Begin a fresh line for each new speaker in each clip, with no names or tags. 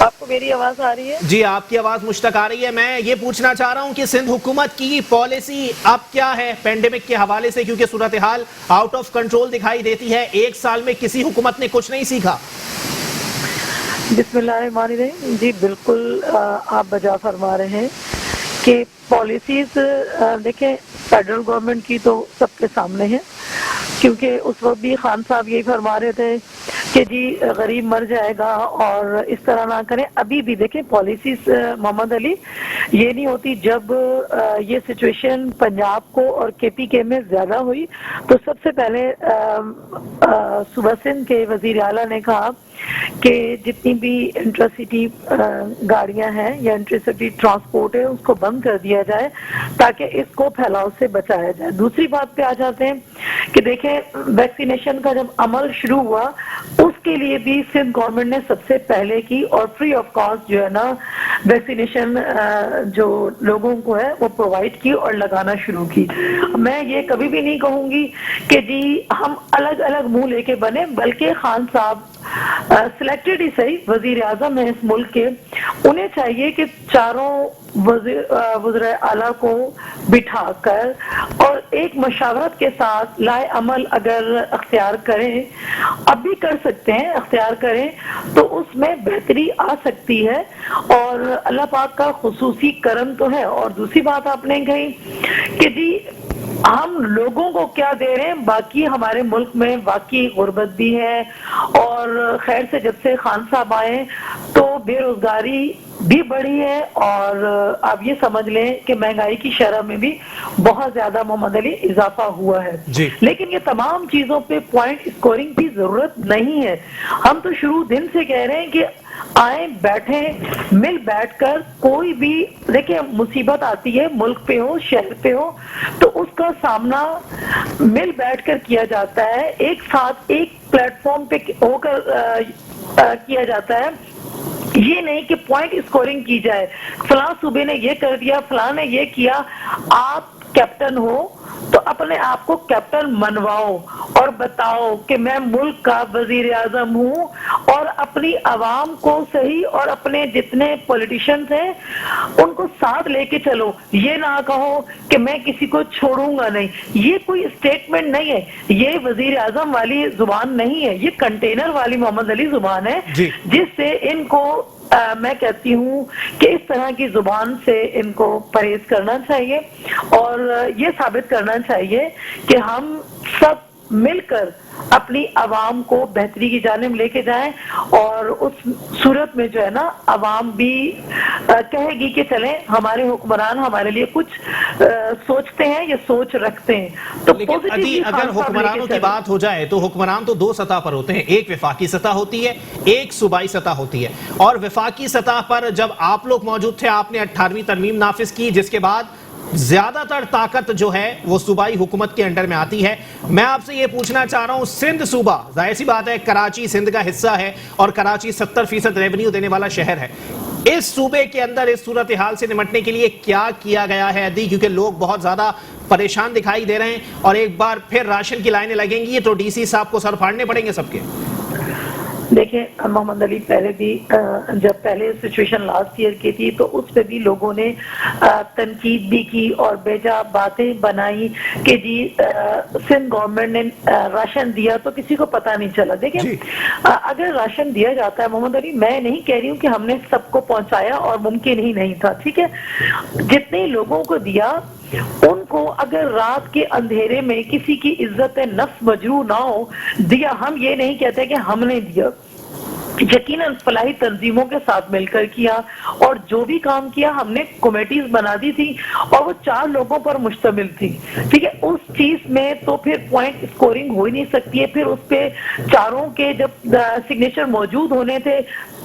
آپ کو میری آواز آ رہی ہے؟
جی آپ کی آواز مجھ تک آ رہی ہے. میں یہ پوچھنا چاہ رہا ہوں کہ سندھ حکومت کی پالیسی اب کیا ہے پینڈیمک کے حوالے سے, کیونکہ صورتحال آؤٹ آف کنٹرول دکھائی دیتی ہے. ایک سال میں کسی حکومت نے کچھ نہیں سیکھا.
بسم اللہ الرحمن الرحیم. جی بالکل آپ بجا فرما رہے ہیں کہ پالیسیز دیکھیں فیڈرل گورنمنٹ کی تو سب کے سامنے ہے, کیونکہ اس وقت بھی خان صاحب یہی فرما رہے تھے کہ جی غریب مر جائے گا اور اس طرح نہ کریں. ابھی بھی دیکھیں پالیسیز محمد علی یہ نہیں ہوتی. جب یہ سچویشن پنجاب کو اور کے پی کے میں زیادہ ہوئی تو سب سے پہلے صوبہ سندھ کے وزیر اعلیٰ نے کہا کہ جتنی بھی انٹرسٹی گاڑیاں ہیں یا انٹرسٹی ٹرانسپورٹ ہے اس کو بند کر دیا جائے تاکہ اس کو پھیلاؤ سے بچایا جائے. دوسری بات پہ آ جاتے ہیں کہ دیکھیں ویکسینیشن کا جب عمل شروع ہوا اس کے لیے بھی سندھ گورنمنٹ نے سب سے پہلے کی اور فری آف کاسٹ جو ہے نا ویکسینیشن جو لوگوں کو ہے وہ پرووائڈ کی اور لگانا شروع کی. میں یہ کبھی بھی نہیں کہوں گی کہ جی ہم الگ الگ منہ لے کے بنے, بلکہ خان صاحب سلیکٹڈ ہی صحیح وزیر اعظم ہے اس ملک کے, انہیں چاہیے کہ چاروں وزراء اعلیٰ کو بٹھا کر اور ایک مشاورت کے ساتھ لائے عمل اگر اختیار کریں, اب بھی کر سکتے ہیں, اختیار کریں تو اس میں بہتری آ سکتی ہے اور اللہ پاک کا خصوصی کرم تو ہے. اور دوسری بات آپ نے کہی کہ جی ہم لوگوں کو کیا دے رہے ہیں, باقی ہمارے ملک میں واقعی غربت بھی ہے اور خیر سے جب سے خان صاحب آئے تو بے روزگاری بھی بڑھی ہے اور آپ یہ سمجھ لیں کہ مہنگائی کی شرح میں بھی بہت زیادہ محمد علی اضافہ ہوا ہے
جی.
لیکن یہ تمام چیزوں پہ پوائنٹ اسکورنگ کی ضرورت نہیں ہے. ہم تو شروع دن سے کہہ رہے ہیں کہ آئیں بیٹھیں مل بیٹھ کر, کوئی بھی دیکھیں مصیبت آتی ہے ملک پہ ہو شہر پہ ہو تو اس کا سامنا مل بیٹھ کر کیا جاتا ہے, ایک ساتھ ایک پلیٹ فارم پہ ہو کر کیا جاتا ہے. یہ نہیں کہ پوائنٹ اسکورنگ کی جائے, فلاں صوبے نے یہ کر دیا فلاں نے یہ کیا. آپ کیپٹن ہو تو اپنے آپ کو کیپٹن منواؤ اور بتاؤ کہ میں ملک کا وزیر اعظم ہوں اور اپنی عوام کو صحیح اور اپنے جتنے پولیٹیشنز ہیں ان کو ساتھ لے کے چلو. یہ نہ کہو کہ میں کسی کو چھوڑوں گا نہیں, یہ کوئی اسٹیٹمنٹ نہیں ہے, یہ وزیر اعظم والی زبان نہیں ہے, یہ کنٹینر والی محمد علی زبان ہے جس سے ان کو میں کہتی ہوں کہ اس طرح کی زبان سے ان کو پرہیز کرنا چاہیے اور یہ ثابت کرنا چاہیے کہ ہم سب مل کر اپنی عوام کو بہتری کی جانب لے کے جائیں اور اس صورت میں جو ہے نا عوام بھی کہے گی کہ چلیں ہمارے حکمران ہمارے لیے کچھ سوچتے ہیں یا سوچ رکھتے ہیں. تو
اگر حکمرانوں کی بات ہو جائے تو حکمران تو دو سطح پر ہوتے ہیں, ایک وفاقی سطح ہوتی ہے ایک صوبائی سطح ہوتی ہے. اور وفاقی سطح پر جب آپ لوگ موجود تھے آپ نے 18ویں ترمیم نافذ کی جس کے بعد زیادہ تر طاقت جو ہے وہ صوبائی حکومت کے انڈر میں آتی ہے. میں آپ سے یہ پوچھنا چاہ رہا ہوں سندھ صوبہ ظاہر سی بات ہے کراچی سندھ کا حصہ ہے اور کراچی 70% ریونیو دینے والا شہر ہے. اس صوبے کے اندر اس صورتحال سے نمٹنے کے لیے کیا کیا گیا ہے عدی, کیونکہ لوگ بہت زیادہ پریشان دکھائی دے رہے ہیں اور ایک بار پھر راشن کی لائنیں لگیں گی تو ڈی سی صاحب کو سر پھاڑنے پڑیں گے سب کے.
دیکھیں محمد علی پہلے بھی جب پہلے سچویشن لاسٹ ایئر کی تھی تو اس پہ بھی لوگوں نے تنقید بھی کی اور بیجا باتیں بنائی کہ جی سندھ گورنمنٹ نے راشن دیا تو کسی کو پتہ نہیں چلا. دیکھیں اگر راشن دیا جاتا ہے محمد علی, میں نہیں کہہ رہی ہوں کہ ہم نے سب کو پہنچایا اور ممکن ہی نہیں تھا, ٹھیک ہے, جتنے لوگوں کو دیا ان کو اگر رات کے اندھیرے میں کسی کی عزت نفس مجروح نہ ہو دیا. ہم یہ نہیں کہتے کہ ہم نے دیا, یقیناً فلاحی تنظیموں کے ساتھ مل کر کیا اور جو بھی کام کیا ہم نے کمیٹیز بنا دی تھی اور وہ 4 لوگوں پر مشتمل تھی, ٹھیک ہے. اس چیز میں تو پھر پوائنٹ اسکورنگ ہو ہی نہیں سکتی ہے. پھر اس پہ چاروں کے جب سگنیچر موجود ہونے تھے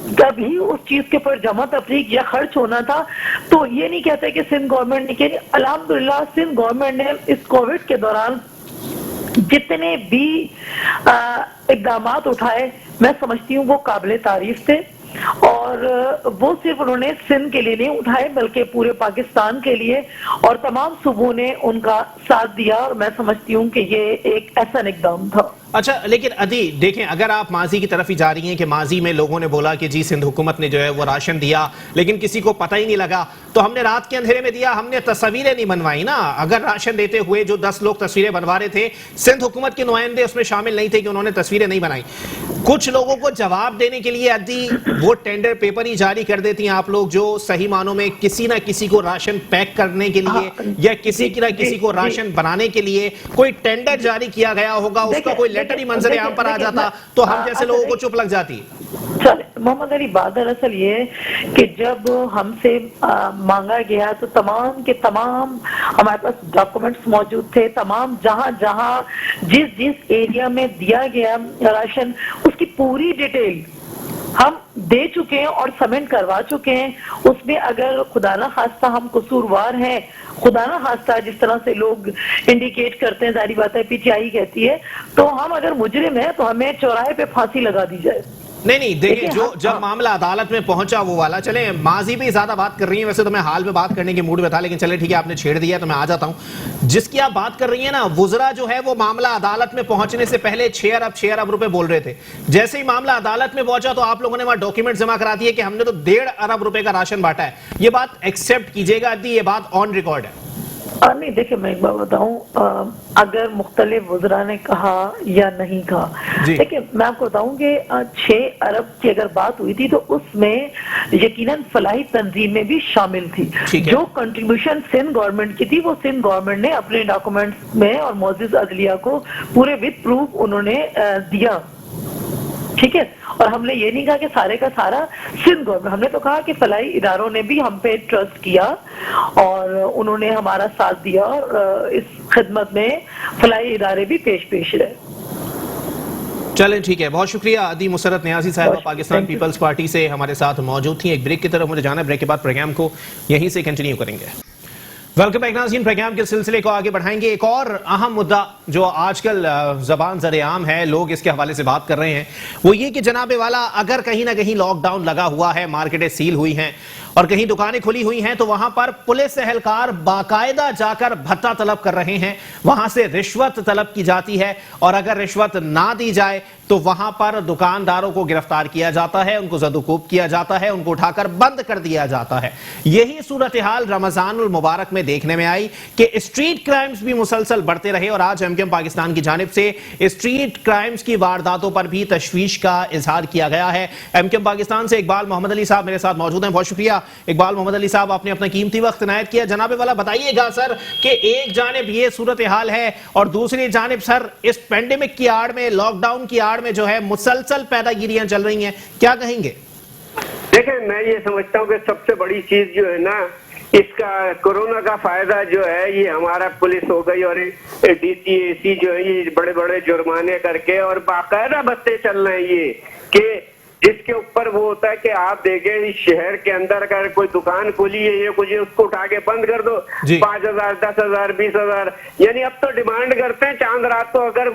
جب ہی اس چیز کے پر جمع تفریق یا خرچ ہونا تھا. تو یہ نہیں کہتے کہ سندھ گورنمنٹ نے کیا, الحمدللہ سندھ گورنمنٹ نے اس کووڈ کے دوران جتنے بھی اقدامات اٹھائے میں سمجھتی ہوں وہ قابل تعریف تھے اور وہ صرف انہوں نے سندھ کے لیے نہیں اٹھائے بلکہ پورے پاکستان کے لیے اور تمام صوبوں نے ان کا ساتھ دیا اور میں سمجھتی ہوں کہ یہ ایک احسن اقدام تھا.
اچھا لیکن ادی دیکھیں اگر آپ ماضی کی طرف ہی جا رہی ہیں کہ ماضی میں لوگوں نے بولا کہ جی سندھ حکومت نے جو ہے وہ راشن دیا لیکن کسی کو پتہ ہی نہیں لگا، تو ہم نے رات کے اندھیرے میں دیا، ہم نے تصویریں نہیں بنوائی نا. اگر راشن دیتے ہوئے جو 10 لوگ تصویریں بنوا رہے تھے، سندھ حکومت کے نمائندے اس میں شامل نہیں تھے کہ انہوں نے تصویریں نہیں بنائی. کچھ لوگوں کو جواب دینے کے لیے ادی وہ ٹینڈر پیپر ہی جاری کر دیتی ہیں آپ لوگ جو صحیح معنوں میں کسی نہ کسی کو راشن پیک کرنے کے لیے یا کسی نہ کسی کو راشن بنانے کے لیے کوئی ٹینڈر جاری کیا گیا ہوگا، اس کا کوئی لیٹر ہی منظر عام پر آ جاتا تو ہم جیسے لوگوں کو چپ لگ جاتی.
چلے محمد علی، بات دراصل یہ ہے کہ جب ہم سے مانگا گیا تو تمام کے تمام ہمارے پاس ڈاکومنٹس موجود تھے، تمام جہاں جہاں جس ایریا میں دیا گیا راشن اس کی پوری ڈیٹیل ہم دے چکے ہیں اور سبمٹ کروا چکے ہیں. اس میں اگر خدا نہ خواستہ ہم قصوروار ہیں، خدا نہ خواستہ جس طرح سے لوگ انڈیکیٹ کرتے ہیں، ظاہری بات ہے پی ٹی آئی کہتی ہے، تو ہم اگر مجرم ہیں تو ہمیں چوراہے پہ پھانسی لگا دی جائے.
نہیں دیکھیں جو جب معاملہ عدالت میں پہنچا وہ والا، چلیں ماضی بھی زیادہ بات کر رہی ہیں، ویسے تو میں حال میں بات کرنے کے موڈ میں تھا لیکن چلے ٹھیک ہے آپ نے چھیڑ دیا تو میں آ جاتا ہوں. جس کی آپ بات کر رہی ہیں نا وزراء جو ہے وہ معاملہ عدالت میں پہنچنے سے پہلے 6 ارب روپے بول رہے تھے. جیسے ہی معاملہ عدالت میں پہنچا تو آپ لوگوں نے وہاں ڈاکیومنٹ جمع کرا دیے کہ ہم نے تو 1.5 ارب روپے کا راشن بانٹا ہے. یہ بات ایکسیپٹ کیجیے گا یہ بات آن ریکارڈ ہے.
نہیں دیکھیں میں ایک بات بتاؤں، اگر مختلف وزراء نے کہا یا نہیں کہا، دیکھیں میں آپ کو بتاؤں کہ 6 ارب کی اگر بات ہوئی تھی تو اس میں یقیناً فلاحی تنظیمیں بھی شامل تھی. جو کنٹریبیوشن سندھ گورنمنٹ کی تھی وہ سندھ گورنمنٹ نے اپنے ڈاکومنٹس میں اور معزز عدلیہ کو پورے وتھ پروف انہوں نے دیا. ٹھیک ہے، اور ہم نے یہ نہیں کہا کہ سارے کا سارا سندھ گورنمنٹ، ہم نے تو کہا کہ فلاحی اداروں نے بھی ہم پہ ٹرسٹ کیا اور انہوں نے ہمارا ساتھ دیا اور اس خدمت میں فلاحی ادارے بھی پیش رہے.
چلیں ٹھیک ہے، بہت شکریہ. ادی مسرت نیازی صاحبہ پاکستان پیپلز پارٹی سے ہمارے ساتھ موجود تھیں. ایک بریک کی طرف مجھے جانا ہے، بریک کے بعد پروگرام کو یہیں سے کنٹینیو کریں گے. ویلکم بیک ناظرین، پروگرام کے سلسلے کو آگے بڑھائیں گے. ایک اور اہم مدعا جو آج کل زبان زر عام ہے، لوگ اس کے حوالے سے بات کر رہے ہیں، وہ یہ کہ جناب والا اگر کہیں نہ کہیں لاک ڈاؤن لگا ہوا ہے، مارکیٹیں سیل ہوئی ہیں اور کہیں دکانیں کھلی ہوئی ہیں تو وہاں پر پولیس اہلکار باقاعدہ جا کر بھتہ طلب کر رہے ہیں، وہاں سے رشوت طلب کی جاتی ہے اور اگر رشوت نہ دی جائے تو وہاں پر دکانداروں کو گرفتار کیا جاتا ہے، ان کو زد و کوب کیا جاتا ہے، ان کو اٹھا کر بند کر دیا جاتا ہے. یہی صورتحال رمضان المبارک میں دیکھنے میں آئی کہ اسٹریٹ کرائمز بھی مسلسل بڑھتے رہے اور آج ایم کیو ایم پاکستان کی جانب سے اسٹریٹ کرائمز کی وارداتوں پر بھی تشویش کا اظہار کیا گیا ہے. ایم کیو ایم پاکستان سے اقبال محمد علی صاحب میرے ساتھ موجود ہیں. بہت شکریہ اقبال محمد علی صاحب، آپ نے اپنا قیمتی وقت عنایت کیا. جناب والا بتائیے گا سر کہ ایک جانب یہ صورتحال ہے اور دوسری جانب سر اس پینڈیمک کی آڑ میں، لاک ڈاؤن کی آڑ میں جو ہے مسلسل پیدا گیریاں چل رہی ہیں، کیا کہیں گے؟
دیکھیں میں یہ سمجھتا ہوں کہ سب سے بڑی چیز جو ہے نا، اس کا کورونا کا فائدہ جو ہے یہ ہمارا پولیس ہو گئی اور ڈی سی اے سی جو ہے یہ بڑے بڑے جرمانے کر کے اور باقاعدہ بستے چل رہے ہیں یہ کہ جس کے اوپر وہ ہوتا ہے کہ آپ دیکھیں اس شہر کے اندر اگر کوئی دکان کھلی ہے یہ کچھ اس کو اٹھا کے بند کر دو، 5,000 10,000 20,000، یعنی اب تو ڈیمانڈ کرتے ہیں. چاند رات کو اگر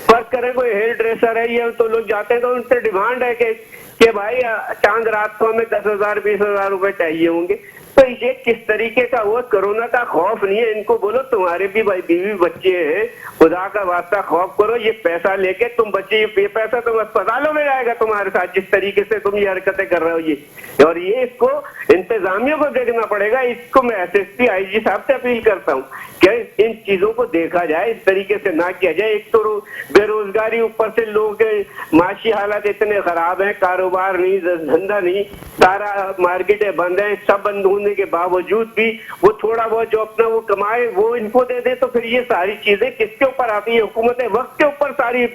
فرض کریں کوئی ہیئر ڈریسر ہے یہ تو لوگ جاتے ہیں تو ان سے ڈیمانڈ ہے کہ بھائی چاند رات کو ہمیں 10,000 20,000 روپے چاہیے ہوں گے. تو یہ کس طریقے کا ہوا؟ کرونا کا خوف نہیں ہے. ان کو بولو تمہارے بھی بھائی بیوی بچے ہیں، خدا کا واسطہ خوف کرو، یہ پیسہ لے کے تم بچے، یہ پیسہ تم اسپتالوں میں جائے گا تمہارے ساتھ جس طریقے سے تم یہ حرکتیں کر رہے ہو یہ. اور یہ اس کو انتظامیہ کو دیکھنا پڑے گا. اس کو میں ایس ایس پی آئی جی صاحب سے اپیل کرتا ہوں کہ ان چیزوں کو دیکھا جائے، اس طریقے سے نہ کیا جائے. ایک تو بے روزگاری، اوپر سے لوگوں کے معاشی حالات اتنے خراب ہیں، کاروبار نہیں، دھندا نہیں، سارا مارکیٹیں بند ہیں. سب بند ہونے کے باوجود بھی وہ تھوڑا بہت جو اپنا وہ کمائے وہ ان کو دے دے تو پھر یہ ساری چیزیں کس کے اوپر آتی ہے؟ حکومت وقت کے اوپر ساری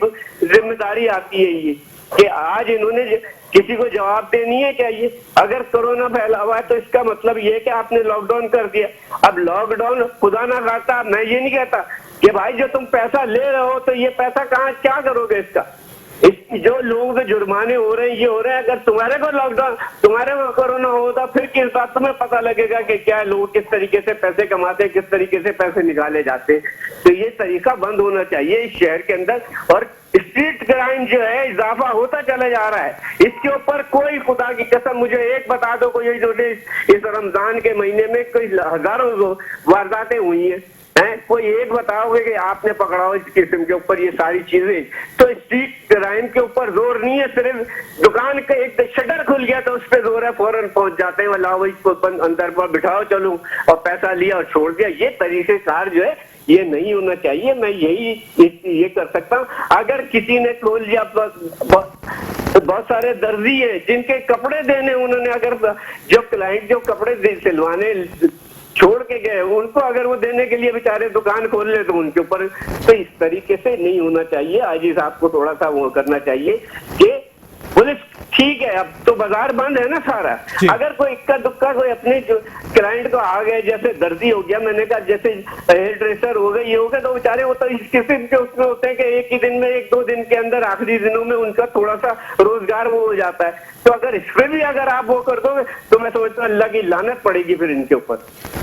ذمہ داری آتی ہے یہ کہ آج انہوں نے کسی کو جواب دینی ہے. کیا یہ اگر کورونا پھیلا ہوا ہے تو اس کا مطلب یہ کہ آپ نے لاک ڈاؤن کر دیا. اب لاک ڈاؤن خدا نہ خواستہ، میں یہ نہیں کہتا کہ بھائی جو تم پیسہ لے رہے ہو تو یہ پیسہ کہاں کیا کرو گے اس کا؟ جو لوگوں کے جرمانے ہو رہے ہیں یہ ہو رہے ہیں. اگر تمہارے کو لاک ڈاؤن، تمہارے کو کورونا ہوتا پھر کس بات تمہیں پتہ لگے گا کہ کیا لوگ کس طریقے سے پیسے کماتے ہیں، کس طریقے سے پیسے نکالے جاتے ہیں. تو یہ طریقہ بند ہونا چاہیے اس شہر کے اندر. اور اسٹریٹ کرائم جو ہے اضافہ ہوتا چلا جا رہا ہے. اس کے اوپر کوئی خدا کی قسم مجھے ایک بتا دو کوئی جو اس رمضان کے مہینے میں کوئی ہزاروں وارداتیں ہوئی ہیں کوئی ایک بتاؤ گے کہ آپ نے پکڑا ہو اس قسم کے اوپر یہ ساری چیزیں؟ تو اسٹریٹ کرائم کے اوپر زور نہیں ہے، صرف دکان کا ایک شٹر کھل گیا تو اس پہ زور ہے، فوراً پہنچ جاتے ہیں، لاؤ اس کو اندر پر بٹھاؤ چلو، اور پیسہ لیا اور چھوڑ دیا. یہ طریقہ کار جو ہے یہ نہیں ہونا چاہیے. میں یہ کر سکتا ہوں. اگر کسی نے کھول لیا، بہت سارے درزی ہیں جن کے کپڑے دینے، انہوں نے اگر جو کلائنٹ جو کپڑے سلوانے چھوڑ کے گئے ان کو اگر وہ دینے کے لیے بیچارے دکان کھول لے تو ان کے اوپر، تو اس طریقے سے نہیں ہونا چاہیے. آج صاحب کو تھوڑا سا وہ کرنا چاہیے کہ پولیس ٹھیک ہے، اب تو بازار بند ہے نا سارا، اگر کوئی اکا دکا کوئی اپنے جو کلائنٹ کو آ گئے، جیسے درزی ہو گیا، میں نے کہا جیسے ہیئر ڈریسر ہو گئے، یہ ہو گیا، تو بیچارے وہ تو اس قسم کے اس میں ہوتے ہیں کہ ایک ہی دن میں، ایک دو دن کے اندر، آخری دنوں میں ان کا تھوڑا سا روزگار وہ ہو جاتا ہے. تو اگر اس پہ بھی اگر آپ وہ کر دو گے تو میں سمجھتا ہوں اللہ کی لعنت پڑے گی پھر ان کے اوپر.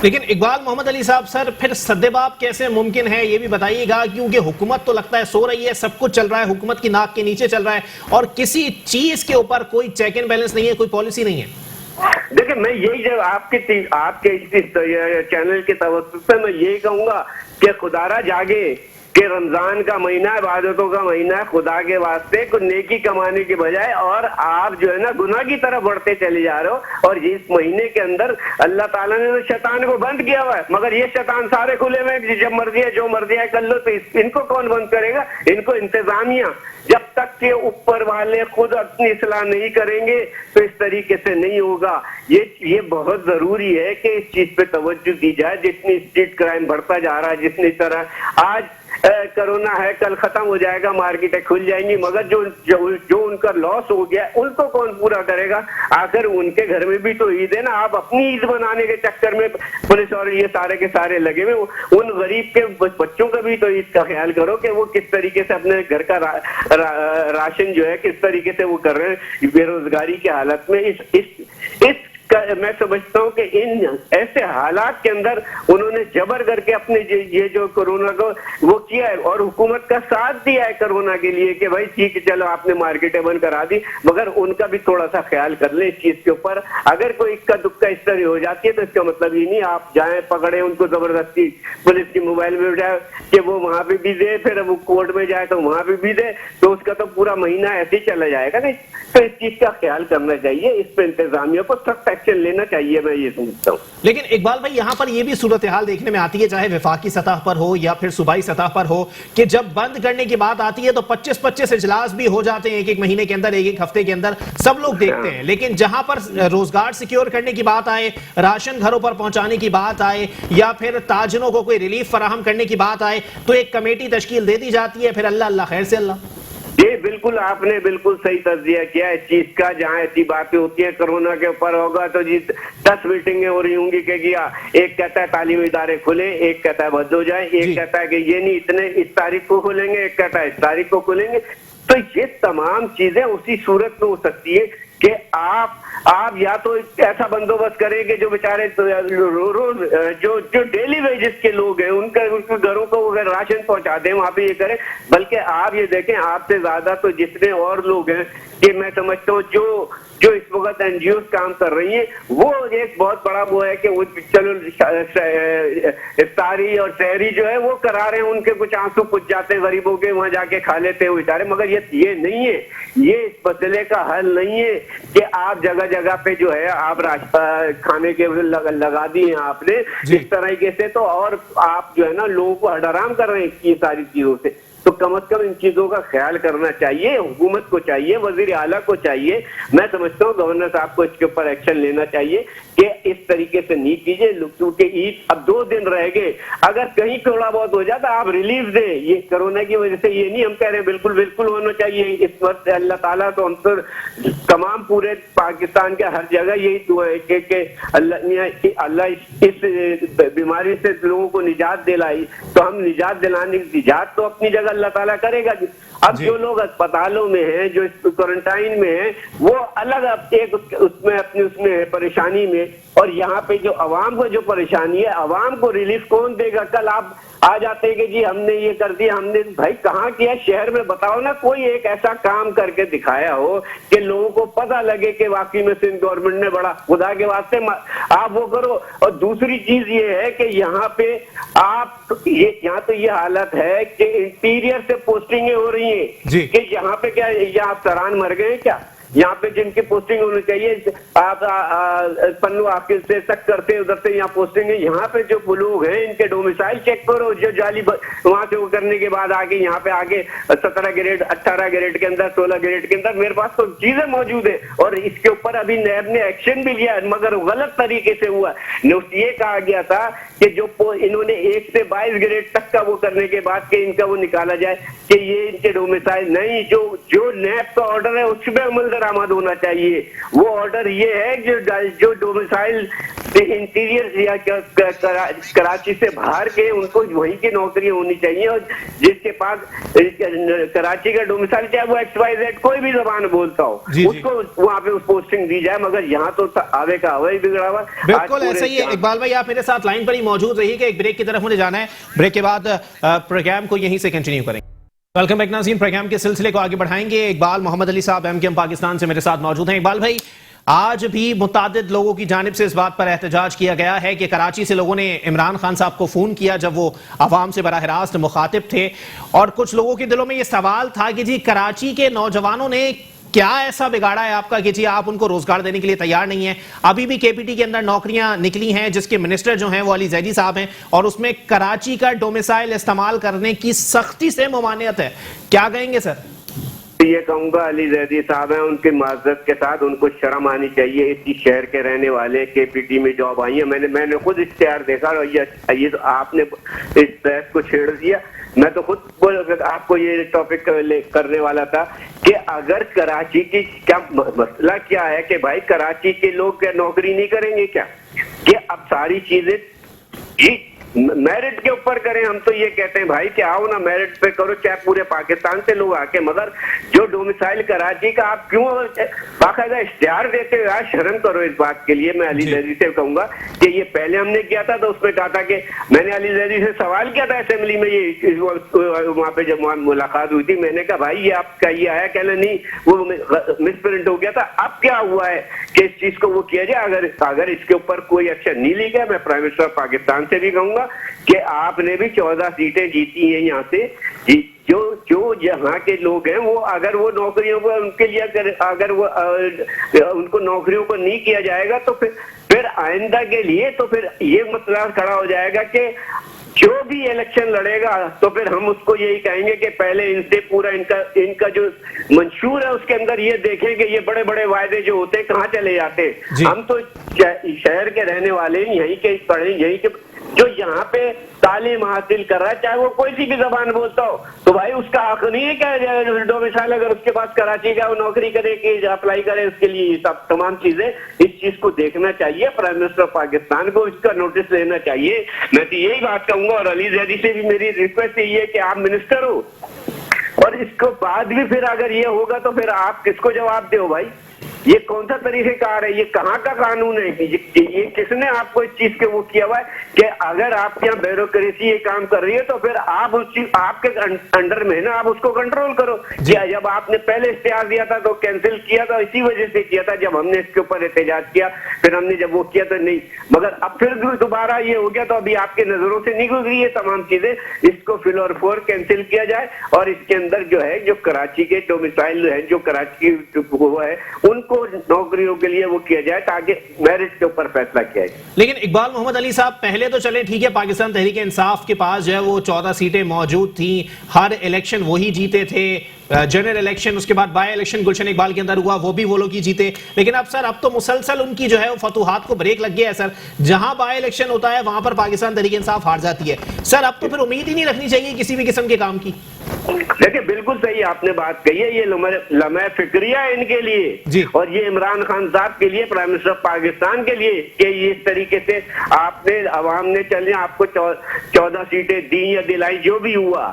لیکن اقبال محمد علی صاحب، سر پھر سدباب کیسے ممکن ہے یہ بھی بتائیے گا، کیونکہ حکومت تو لگتا ہے سو رہی ہے، سب کچھ چل رہا ہے حکومت کی ناک کے نیچے چل رہا ہے، اور کسی چیز کے اوپر کوئی چیک اینڈ بیلنس نہیں ہے، کوئی پالیسی نہیں ہے.
دیکھیں میں یہی جو آپ کے چینل کے توسط سے میں یہی کہوں گا کہ خدا را جاگے کہ رمضان کا مہینہ عبادتوں کا مہینہ ہے، خدا کے واسطے کچھ نیکی کمانے کے بجائے اور آپ جو ہے نا گناہ کی طرف بڑھتے چلے جا رہے ہو. اور اس مہینے کے اندر اللہ تعالیٰ نے شیطان کو بند کیا ہوا ہے، مگر یہ شیطان سارے کھلے ہوئے ہیں، جب مرضی ہے جو مرضی ہے کر لو. تو ان کو کون بند کرے گا؟ ان کو انتظامیہ. جب تک کہ اوپر والے خود اپنی اصلاح نہیں کریں گے تو اس طریقے سے نہیں ہوگا. یہ بہت ضروری ہے کہ اس چیز پہ توجہ دی جائے. جتنی اسٹریٹ کرائم بڑھتا جا رہا ہے، جتنی طرح آج کرونا ہے، کل ختم ہو جائے گا، مارکیٹیں کھل جائیں گی، مگر جو ان کا لاس ہو گیا ان کو کون پورا کرے گا؟ آخر ان کے گھر میں بھی تو عید ہے نا. آپ اپنی عید بنانے کے چکر میں پولیس اور یہ سارے کے سارے لگے ہوئے. ان غریب کے بچوں کا بھی تو عید کا خیال کرو کہ وہ کس طریقے سے اپنے گھر کا راشن جو ہے کس طریقے سے وہ کر رہے ہیں بے روزگاری کی حالت میں. میں سمجھتا ہوں کہ ان ایسے حالات کے اندر انہوں نے جبر کر کے اپنے یہ جو کورونا کو وہ کیا ہے، اور حکومت کا ساتھ دیا ہے کورونا کے لیے کہ بھائی ٹھیک ہے چلو آپ نے مارکیٹیں بند کرا دی، مگر ان کا بھی تھوڑا سا خیال کر لیں اس چیز کے اوپر. اگر کوئی اکا دکا اس طرح ہو جاتی ہے تو اس کا مطلب یہ نہیں آپ جائیں پکڑے ان کو زبردستی پولیس کی موبائل میں بٹھائے کہ وہ وہاں پہ بھی دے، پھر وہ کورٹ میں جائے تو وہاں پہ بھی دے، تو اس کا تو پورا مہینہ ایسے ہی چلا جائے گا. نہیں تو اس چیز کا خیال کرنا چاہیے، اس پہ انتظامیہ کو سخت ایکشن لینا چاہیے، میں یہ سمجھتا ہوں.
لیکن اقبال بھائی یہاں پر یہ بھی صورتحال دیکھنے میں آتی ہے، چاہے وفاقی سطح پر ہو یا پھر صوبائی سطح پر ہو، کہ جب بند کرنے کی بات آتی ہے تو 25 اجلاس بھی ہو جاتے ہیں ایک مہینے کے اندر، ایک ہفتے کے اندر، سب لوگ دیکھتے ہیں. لیکن جہاں پر روزگار سیکیور کرنے کی بات آئے، راشن گھروں پر پہنچانے کی بات آئے، یا پھر تاجروں کو کوئی ریلیف فراہم کرنے کی بات آئے، تو ایک کمیٹی تشکیل دے دی جاتی ہے، پھر اللہ خیر سے اللہ.
یہ بالکل آپ نے بالکل صحیح تجزیہ کیا اس چیز کا. جہاں ایسی باتیں ہوتی ہیں کرونا کے اوپر ہوگا تو 10 میٹنگیں ہو رہی ہوں گی کہ ایک کہتا ہے تعلیمی ادارے کھلیں، ایک کہتا ہے بند ہو جائیں، ایک کہتا ہے کہ یہ نہیں اتنے اس تاریخ کو کھلیں گے، ایک کہتا ہے اس تاریخ کو کھلیں گے. تو یہ تمام چیزیں اسی صورت میں ہو سکتی ہے کہ آپ یا تو ایسا بندوبست کریں کہ جو بیچارے روز جو ڈیلی ویجز کے لوگ ہیں ان کے گھروں کو راشن پہنچا دیں، وہاں پہ یہ کریں. بلکہ آپ یہ دیکھیں آپ سے زیادہ تو جتنے اور لوگ ہیں کہ میں سمجھتا ہوں جو اس وقت این جی اوز کام کر رہی ہیں، وہ ایک بہت بڑا وہ ہے کہ وہ چلو افطاری اور سحری جو ہے وہ کرا رہے ہیں، ان کے کچھ آنسو پچ جاتے ہیں غریبوں کے، وہاں جا کے کھا لیتے ہیں بیچارے. مگر یہ نہیں ہے، یہ اس مسئلے کا حل نہیں ہے کہ آپ جگہ جگہ پہ جو ہے آپ کھانے کے لگا دی ہیں آپ نے اس طریقے سے، تو اور آپ جو ہے نا لوگوں کو حرام کر رہے ہیں یہ ساری چیزوں سے. تو کم از کم ان چیزوں کا خیال کرنا چاہیے، حکومت کو چاہیے، وزیر اعلیٰ کو چاہیے. میں سمجھتا ہوں گورنر صاحب کو اس کے اوپر ایکشن لینا چاہیے کہ اس طریقے سے نہیں کیجیے. کیونکہ عید اب 2 دن رہ گئے، اگر کہیں تھوڑا بہت ہو جاتا آپ ریلیف دیں. یہ کرونا کی وجہ سے یہ نہیں ہم کہہ رہے ہیں بالکل ہونا چاہیے. اس وقت اللہ تعالیٰ تو ہم پر تمام پورے پاکستان کے ہر جگہ یہی دعا ہے کہ اللہ اس بیماری سے لوگوں کو نجات دلائی، تو ہم نجات دلانے کی نجات تو اپنی جگہ اللہ تعالیٰ کرے گا. اب جو لوگ اسپتالوں میں ہیں، جو کوارنٹائن میں ہیں، وہ الگ ایک اس میں پریشانی میں، اور یہاں پہ جو عوام کو جو پریشانی ہے، عوام کو ریلیف کون دے گا؟ کل آ جاتے ہیں کہ جی ہم نے یہ کر دیا, ہم نے, بھائی کہاں کیا شہر میں بتاؤ نا, کوئی ایک ایسا کام کر کے دکھایا ہو کہ لوگوں کو پتہ لگے کہ واقعی میں سندھ گورنمنٹ نے بڑا, خدا کے واسطے آپ وہ کرو. اور دوسری چیز یہ ہے کہ یہاں پہ آپ یہاں تو یہ حالت ہے کہ انٹیریئر سے پوسٹنگیں ہو رہی ہیں کہ یہاں پہ کیا یہاں افسران مر گئے کیا, یہاں پہ جن کی پوسٹنگ ہونی چاہیے آپ پنو آفس سے تک کرتے ادھر سے یہاں پوسٹنگ ہے. یہاں پہ جو لوگ ہیں ان کے ڈومیسائل چیک کرو, جو جعلی وہاں سے وہ کرنے کے بعد آگے یہاں پہ آگے 17 گریڈ 18 گریڈ کے اندر 16 گریڈ کے اندر میرے پاس تو چیزیں موجود ہے, اور اس کے اوپر ابھی نیب نے ایکشن بھی لیا مگر غلط طریقے سے ہوا. یہ کہا گیا تھا کہ جو انہوں نے 1 سے 22 گریڈ تک کا وہ کرنے کے بعد کہ ان کا وہ نکالا جائے کہ یہ ان کے ڈومیسائل نہیں, جو نیب کا آرڈر ہے اس پہ عمل درآمد ہونا چاہیے. وہ آرڈر یہ ہے جو ڈومیسائل انٹیریئر یا کراچی سے باہر کے ان کو وہیں کی نوکریاں ہونی چاہیے, اور جس کے پاس کراچی کا ڈومیسائل چاہے وہ XYZ کوئی بھی زبان بولتا ہو اس کو وہاں پہ پوسٹنگ دی جائے. مگر یہاں تو آوے کا ہوا ہی بگڑا ہوا.
بالکل ایسا ہی ہے. اقبال بھائی آپ میرے ساتھ لائن پر ہی موجود رہیے کہ ایک بریک کی طرف مجھے جانا ہے, بریک کے بعد پروگرام کو یہیں سے کنٹینیو کریں گے. ویلکم بیک ناظرین, پروگرام کے سلسلے کو آگے بڑھائیں گے. اقبال محمد علی صاحب MKM پاکستان سے میرے ساتھ موجود ہیں. اقبال بھائی, آج بھی متعدد لوگوں کی جانب سے اس بات پر احتجاج کیا گیا ہے کہ کراچی سے لوگوں نے عمران خان صاحب کو فون کیا جب وہ عوام سے براہ راست مخاطب تھے, اور کچھ لوگوں کے دلوں میں یہ سوال تھا کہ جی کراچی کے نوجوانوں نے کیا ایسا بگاڑا ہے آپ کا کہ جی آپ ان کو روزگار دینے کے لیے تیار نہیں ہیں. ابھی بھی KPT کے اندر نوکریاں نکلی ہیں جس کے منسٹر جو ہیں وہ علی زیدی صاحب ہیں, اور اس میں کراچی کا ڈومیسائل استعمال کرنے کی سختی سے ممانعت ہے. کیا کہیں گے سر؟
یہ کہوں گا علی زیدی صاحب ہیں, ان کی معذرت کے ساتھ ان کو شرم آنی چاہیے. اسی شہر کے رہنے والے KPT میں جاب آئی ہیں, میں نے خود اشتہار دیکھا, اور یہ تو آپ نے اس بحث کو چھیڑ دیا. میں تو خود آپ کو یہ ٹاپک کرنے والا تھا کہ اگر کراچی کی کیا مسئلہ کیا ہے کہ بھائی کراچی کے لوگ کیا نوکری نہیں کریں گے کیا, کہ اب ساری چیزیں جی میرٹ کے اوپر کریں. ہم تو یہ کہتے ہیں بھائی کہ آؤ نا میرٹ پہ کرو, چاہے پورے پاکستان سے لوگ آ کے, مگر جو ڈومیسائل کراچی کا آپ کیوں باقاعدہ اشتہار دیتے ہو, یار شرم کرو اس بات کے لیے. میں علی زیدی سے کہوں گا کہ یہ پہلے ہم نے کیا تھا تو اس میں کہا تھا کہ میں نے علی زیدی سے سوال کیا تھا اسمبلی میں, یہ وہاں پہ جب ملاقات ہوئی تھی, میں نے کہا بھائی یہ آپ کا یہ آیا, کہنا نہیں وہ مس پرنٹ ہو گیا تھا. اب کیا ہوا ہے کہ اس چیز کو وہ کیا جائے. اگر اس کے اوپر کوئی ایکشن نہیں لی گیا, میں پرائم منسٹر پاکستان سے بھی کہوں گا کہ آپ نے بھی 14 سیٹیں جیتی ہیں یہاں سے. جو یہاں کے لوگ ہیں وہ اگر وہ نوکریوں کو ان کے لیے اگر وہ ان کو نوکریوں کو نہیں کیا جائے گا تو پھر آئندہ کے لیے تو پھر یہ مسئلہ کھڑا ہو جائے گا کہ جو بھی الیکشن لڑے گا تو پھر ہم اس کو یہی کہیں گے کہ پہلے ان سے پورا ان کا جو منشور ہے اس کے اندر یہ دیکھیں کہ یہ بڑے بڑے وعدے جو ہوتے ہیں کہاں چلے جاتے ہیں. ہم تو شہر کے رہنے والے یہیں کے پڑھے, یہیں کے جو یہاں پہ تعلیم حاصل کر رہا ہے چاہے وہ کوئی سی بھی زبان بولتا ہو, تو بھائی اس کا حق نہیں ہے کہ ڈومیسائل اگر اس کے پاس کراچی کا وہ نوکری کرے کہ اپلائی کرے اس کے لیے. سب تمام چیزیں اس چیز کو دیکھنا چاہیے, پرائم منسٹر پاکستان کو اس کا نوٹس لینا چاہیے. میں تو یہی بات کہوں گا, اور علی زیدی سے بھی میری ریکویسٹ یہی ہے کہ آپ منسٹر ہو, اور اس کو بعد بھی پھر اگر یہ ہوگا تو پھر آپ کس کو جواب دو بھائی. یہ کون سا طریقہ کار ہے, یہ کہاں کا قانون ہے, یہ کس نے آپ کو اس چیز کے وہ کیا ہوا ہے کہ اگر آپ کے یہاں بیوروکریسی یہ کام کر رہی ہے تو پھر آپ اس چیز آپ کے انڈر میں نا آپ اس کو کنٹرول کرو. جب آپ نے پہلے اشتہار دیا تھا تو کینسل کیا تھا, اسی وجہ سے کیا تھا. جب ہم نے اس کے اوپر احتجاج کیا پھر ہم نے جب وہ کیا تو نہیں, مگر اب پھر دوبارہ یہ ہو گیا تو ابھی آپ کے نظروں سے نہیں گزری یہ تمام چیزیں. اس کو فل اور فور کینسل کیا جائے, اور اس کے اندر جو ہے جو کراچی کے ڈومیسائل ہے جو کراچی وہ ہے ان کو نوکریوں کے لیے وہ کیا جائے تاکہ میرٹ کے اوپر فیصلہ کیا جائے.
لیکن اقبال محمد علی صاحب پہلے تو چلے ٹھیک ہے, پاکستان تحریک انصاف کے پاس جو ہے وہ 14 سیٹیں موجود تھیں, ہر الیکشن وہی جیتے تھے, جنرل الیکشن اس کے بعد بائی الیکشن گلشن اقبال کے اندر ہوا وہ بھی وہ لوگ ہی جیتے. لیکن اب سر اب تو مسلسل ان کی جو ہے وہ فتوحات کو بریک لگ گیا ہے سر. جہاں بائی الیکشن ہوتا ہے وہاں پر پاکستان تحریک انصاف ہار جاتی ہے. سر اب تو پھر امید ہی نہیں رکھنی چاہیے کسی بھی قسم کے کام کی.
دیکھیں بالکل صحیح آپ نے بات کہی ہے, یہ لمحہ فکریہ ہے ان کے لیے, اور یہ عمران خان صاحب کے لیے, پرائم منسٹر پاکستان کے لیے کہ اس طریقے سے آپ نے عوام نے چلے آپ کو 14 سیٹیں دی یا دلائی جو بھی ہوا.